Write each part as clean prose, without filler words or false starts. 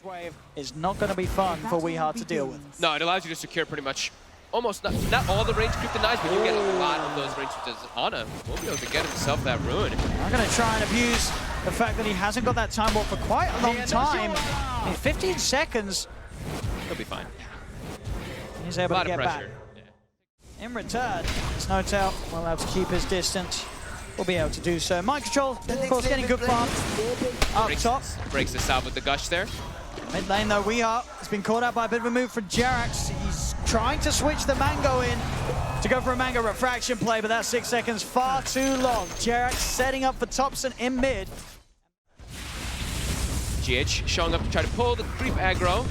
wave is not going to be fun for Weehard to deal with. No, it allows you to secure pretty much almost not all the range creep denies, but you get a lot of those range creeps. Ana will be able to get himself that ruin. I'm going to try and abuse the fact that he hasn't got that time warp for quite a long time. In 15 seconds, he'll be fine. He's able to get back. Yeah. In return, Snowtail will have to keep his distance. We'll be able to do so. Mind control, of course, getting good farm up top. Breaks this out with the gush there. Mid lane though, Weehard has been caught out by a bit of a move from Jerax. He's trying to switch the Mango in to go for a Mango refraction play, but that 6 seconds far too long. Jerax setting up for Topson in mid. GH showing up to try to pull the creep aggro.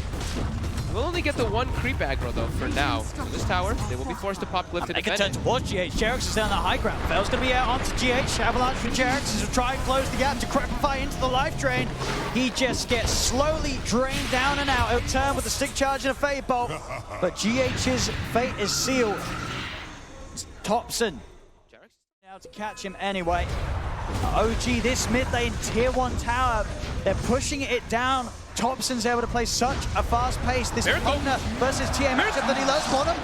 We'll only get the one creep aggro though for now. From this tower, they will be forced to pop glyph to They can defend turn it. towards GH. Jerax is down the high ground. Fail's going to be out onto GH. Avalanche from Jerax is to try and close the gap to Crepify into the life drain. He just gets slowly drained down and out. He'll turn with the stick charge and a Fade Bolt. But GH's fate is sealed. It's Topson now to catch him anyway. OG, this mid lane tier 1 tower, they're pushing it down. Topson's able to play such a fast pace. This Pugna versus TI9 matchup that he loves bottom.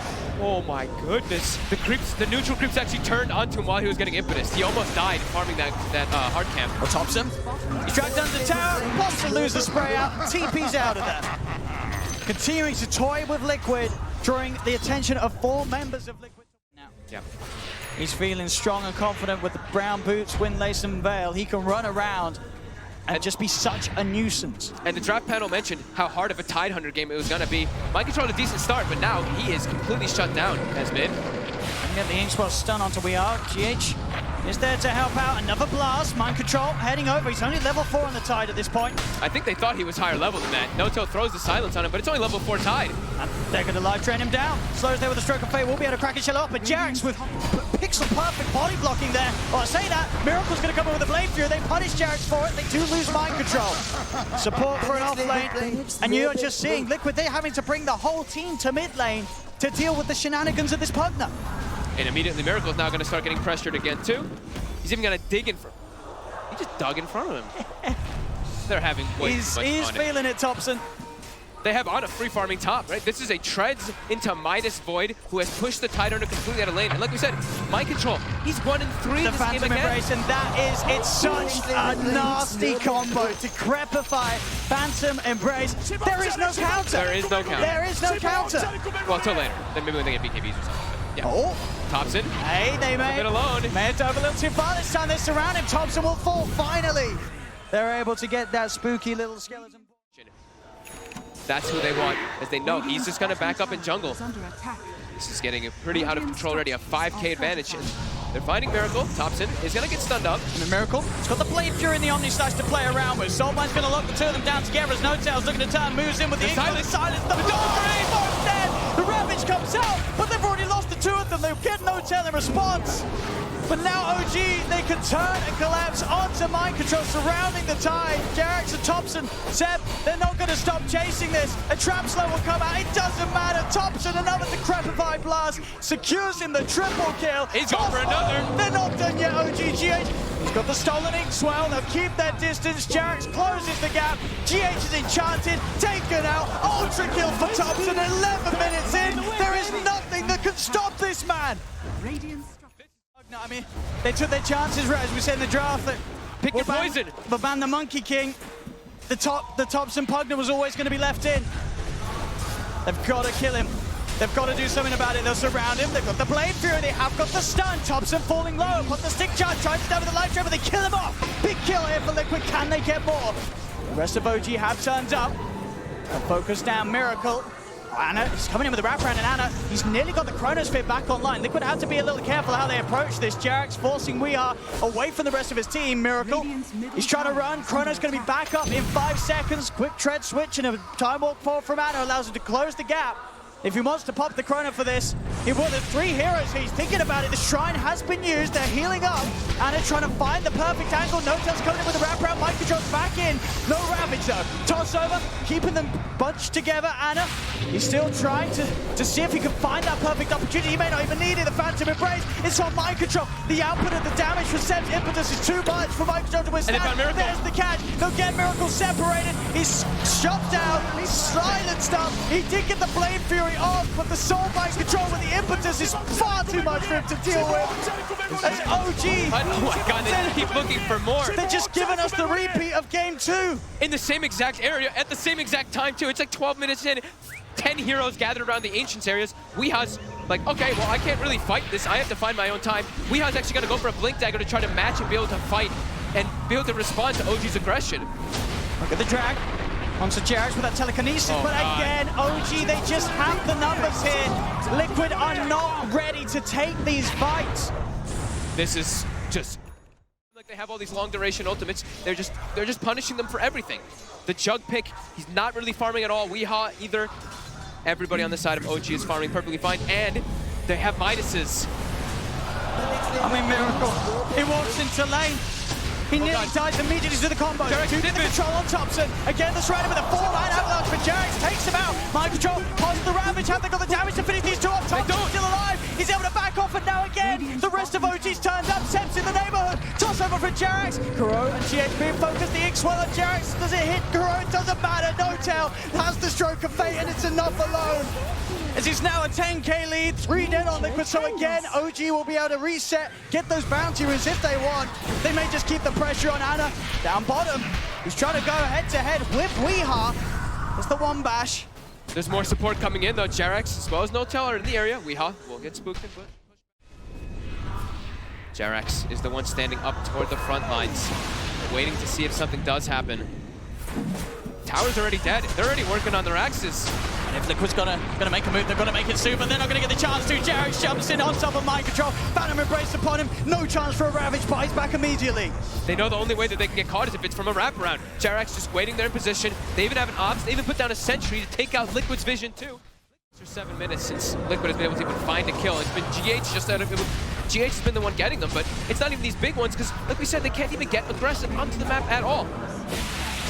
Oh my goodness. The neutral creeps actually turned onto him while he was getting impetus. He almost died farming that hard camp. Well, Topson, he's dragged under the tower, wants to lose the spray out, TP's out of there. Continuing to toy with Liquid, drawing the attention of 4 members of Liquid. Now, he's feeling strong and confident with the brown boots, Windlace and Veil. He can run around and just be such a nuisance. And the draft panel mentioned how hard of a Tide Hunter game it was gonna be. Mind control had a decent start, but now he is completely shut down as mid. And get the ink spot stun onto Weehard. GH is there to help out. Another blast. Mind control heading over. He's only level 4 on the Tide at this point. I think they thought he was higher level than that. Noto throws the silence on him, but it's only level 4 Tide. And they're going to live train him down. Slows there with a stroke of fate. We'll be able to crack his shell up, but Jerax with pixel perfect body blocking there. Well, I say that, Miracle's going to come in with a Blade Fury. They punish Jerax for it. They do lose mind control. Support for an off lane. And you're just seeing Liquid, they're having to bring the whole team to mid lane to deal with the shenanigans of this Pugna. And immediately Miracle's now going to start getting pressured again too. He's even going to dig in front. He just dug in front of him. They're having way too much fun. He's feeling it, Topson. They have Ana free farming top, right? This is a treads into Midas Void who has pushed the Tide Hunter completely out of lane. And like we said, mind control, he's 1 in 3 the this Phantom game again. Embrace, and it's such a nasty combo to Crepify Phantom Embrace. There is no counter. There is no counter. There is no counter. Well, until later. Then maybe when they get BKBs or something. But yeah. Oh. Topson. Hey, they may have alone. May have dove a little too far this time. They surround him. Topson will fall finally. They're able to get that spooky little skeleton. That's who they want, as they know he's just going to back up in jungle. This is getting pretty out of control already, a 5k advantage. And they're finding Miracle. Topson is going to get stunned up. And the Miracle, he's got the Blade Fury and the Omni Slash to play around with. Soulbind's going to lock the two of them down together as Notail's looking to turn, moves in with the silence. The both dead. The Ravage comes out, but they've already lost the 2 of them. They'll get Notail in response. But now OG, they can turn and collapse onto mind control, surrounding the Tide. Jerax and Topson, Seb, they're not going to stop chasing this. A trap slow will come out, it doesn't matter. Topson, another Decrepify blast, secures him the triple kill. He's going for another. They're not done yet, OG. He's got the stolen ink swell, they'll keep their distance. Jerax closes the gap. GH is enchanted, taken out. Ultra kill for Topson, 11 minutes in. There is nothing that can stop this man. No, I mean, they took their chances, right, as we said in the draft. Pick your poison. But ban the Monkey King. The Topson Pugna was always going to be left in. They've got to kill him. They've got to do something about it. They'll surround him. They've got the Blade Fury. They have got the stun. Topson falling low. Put the stick charge. Tries to stab with the life trap, but they kill him off. Big kill here for Liquid. Can they get more? The rest of OG have turned up. They'll focus down Miracle. Ana, he's coming in with the wraparound, and Ana, he's nearly got the Chronosphere back online. Liquid have to be a little careful how they approach this. Jerax forcing Weehard away from the rest of his team. Miracle, he's trying to run. Chrono's going to be back up in 5 seconds. Quick tread switch and a time walk forward from Ana allows him to close the gap. If he wants to pop the Chrono for this, he will. There's 3 heroes. He's thinking about it. The Shrine has been used. They're healing up. Anna trying to find the perfect angle. No-Tail's coming in with the wraparound. Mike Control's back in. No Ravage though. Toss over, keeping them bunched together. Anna, he's still trying to see if he can find that perfect opportunity. He may not even need it. The Phantom Embrace. It's on Mind Control. The output of the damage from Seb's impetus is too much for Mind Control to withstand. There's the catch. They'll get Miracle separated. He's shot down. He's silenced up. He did get the Blade Fury off, but the Soul Mind Control with the impetus is far too much for him to deal with. As OG. Oh my god, they keep looking for more. They're just giving us the repeat of game 2. In the same exact area, at the same exact time too. It's like 12 minutes in, 10 heroes gathered around the Ancients areas. Weeha's like, okay, well I can't really fight this. I have to find my own time. Weeha's actually gonna go for a Blink Dagger to try to match and be able to fight and be able to respond to OG's aggression. Look at the drag. Onto Jarrett with that telekinesis, but again, OG, they just have the numbers here. Liquid are not ready to take these fights. This is just like they have all these long duration ultimates. They're just punishing them for everything. The Jug pick, he's not really farming at all. Weeha either. Everybody on the side of OG is farming perfectly fine, and they have Midases. I mean, Miracle. He walks into lane. He nearly dies immediately to the combo. To the control on Topson. Again, the Strider with a 4-line avalanche, but Jarrett takes him out. Mind Control causes the Ravage. Have they got the damage to finish these two off? Topson's still alive. He's able to back off, and now again, the rest of OG's turns up. Seb's in the neighborhood. Toss over for Jarrett. Kuro and GH being focused. The X-Well on Jarrett. Does it hit Kuro? It doesn't matter. No-Tail has the stroke of fate, and it's enough alone. As he's now a 10k lead, 3 dead on Liquid, so again, OG will be able to reset, get those bounty runes if they want. They may just keep the pressure on Anna. Down bottom, he's trying to go head-to-head with Weeha. It's the one bash. There's more support coming in though. Jarax as well as No-Tail are in the area. Weeha will get spooked and push. Jarax is the one standing up toward the front lines, waiting to see if something does happen. Tower's already dead. They're already working on their axes. And if Liquid's gonna make a move, they're gonna make it soon, but they're not gonna get the chance to. Jarrett jumps in on top of Mind Control. Phantom Embrace upon him. No chance for a Ravage, but he's back immediately. They know the only way that they can get caught is if it's from a wraparound. Jarax just waiting there in position. They even have an Ops. They even put down a sentry to take out Liquid's vision too. For 7 minutes since Liquid has been able to even find a kill. It's been GH just out of it. GH has been the one getting them, but it's not even these big ones because, like we said, they can't even get aggressive onto the map at all.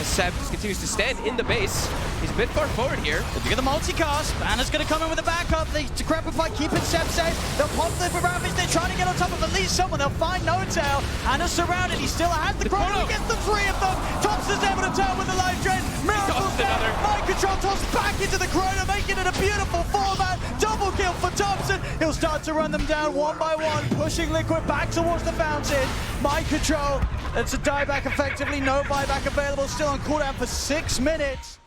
As Seb just continues to stand in the base. He's a bit far forward here. They get the multicast. Anna's going to come in with a backup. They decrepify, keeping Seb safe. They'll pop the Ravage. They're trying to get on top of at least someone. They'll find No-Tail. Anna's surrounded. He still has the Chrono. He gets the 3 of them. Topson's able to turn with the life drain. Miracle's there. Mind Control tossed back into the Chrono, making it a beautiful 4-man double kill for Topson. He'll start to run them down one by one, pushing Liquid back towards the fountain. Mind Control. It's a dieback effectively. No buyback available. Still on cooldown for 6 minutes.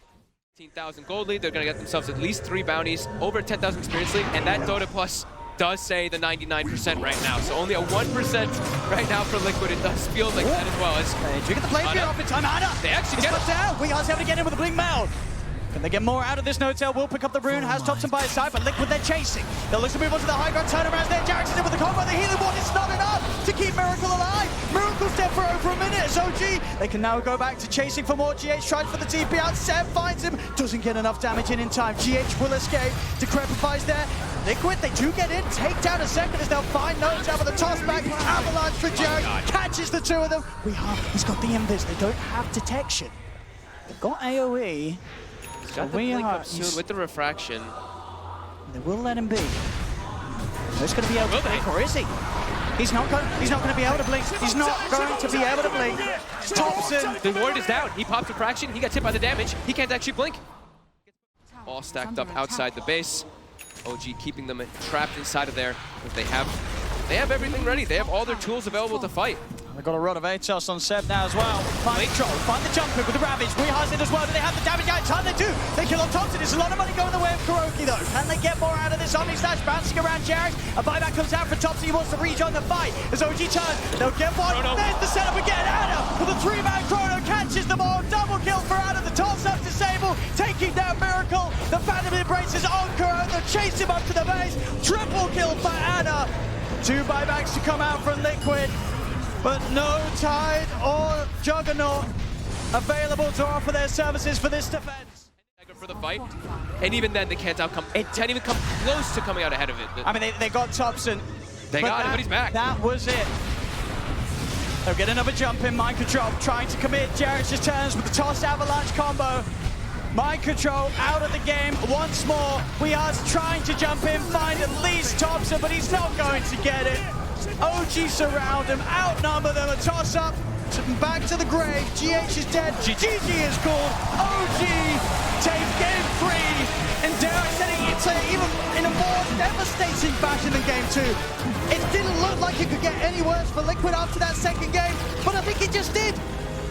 15,000 gold lead. They're going to get themselves at least 3 bounties, over 10,000 experience lead, and that Dota Plus does say the 99% right now. So only a 1% right now for Liquid. It does feel like that as well. Do you get the play fear off in time? Anna! They actually get it down. We guys have to get in with a blink meld. Can they get more out of this? No-Tail will pick up the rune, has Topson by his side, but Liquid they're chasing. They'll look to move on to the high ground turnarounds there. Jarrett's in with the combo. The healing ward is not enough to keep Miracle alive. Miracle's dead for over a minute. It's OG. They can now go back to chasing for more. GH tries for the TP out. Seb finds him. Doesn't get enough damage in time. GH will escape. Decrepifies there. Liquid, they do get in. Take down a second as they'll find No-Tail with a toss back. Avalanche for Jarrett. Catches the 2 of them. He's got the invis. They don't have detection. They've got AoE. Got the blink up soon with the refraction. They will let him be. He's going to be able to blink, or is he? He's not going to be able to blink. He's not going to be able to blink. Topson. The ward is down. He pops refraction. He got hit by the damage. He can't actually blink. All stacked up outside the base. OG keeping them trapped inside of there. But they have everything ready. They have all their tools available to fight. They've got a rod of ATOS on Seb now as well. Mind Control, find the jump hook with the Ravage. Weeha's in as well. Do they have the damage out in time? They do. They kill off Topson. There's a lot of money going the way of Kuroki though. Can they get more out of this Omni Slash bouncing around Jarrett? A buyback comes out for Topson. He wants to rejoin the fight. As OG turns, they'll get one. Chrono. There's the setup again. Anna with a 3-man Chrono catches them all. Double kill for Anna. The toss-up disable, taking down Miracle. The Phantom Embrace is on Kuro. They'll chase him up to the base. Triple kill for Anna. 2 buybacks to come out from Liquid. But no Tide or Juggernaut available to offer their services for this defense. for the fight. And even then, they can't even come close to coming out ahead of it. I mean, they got Topson. They got him, but he's back. That was it. They'll get another jump in. Mind Control trying to commit. Jarek just turns with the toss avalanche combo. Mind Control out of the game once more. We are trying to jump in, find at least Topson, but he's not going to get it. OG surround him, outnumber them, a toss up, back to the grave. GH is dead, GG is called. OG take game 3, and dare I say it, even in a more devastating fashion than game 2. It didn't look like it could get any worse for Liquid after that second game, but I think it just did.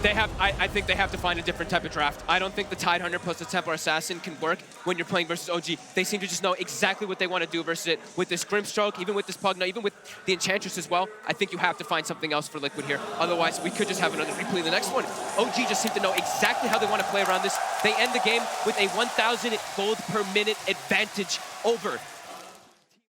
I think they have to find a different type of draft. I don't think the Tide Hunter plus the Templar Assassin can work when you're playing versus OG. They seem to just know exactly what they want to do versus it. With this Grimstroke, even with this Pugna, even with the Enchantress as well, I think you have to find something else for Liquid here. Otherwise, we could just have another replay in the next one. OG just seem to know exactly how they want to play around this. They end the game with a 1,000 gold per minute advantage over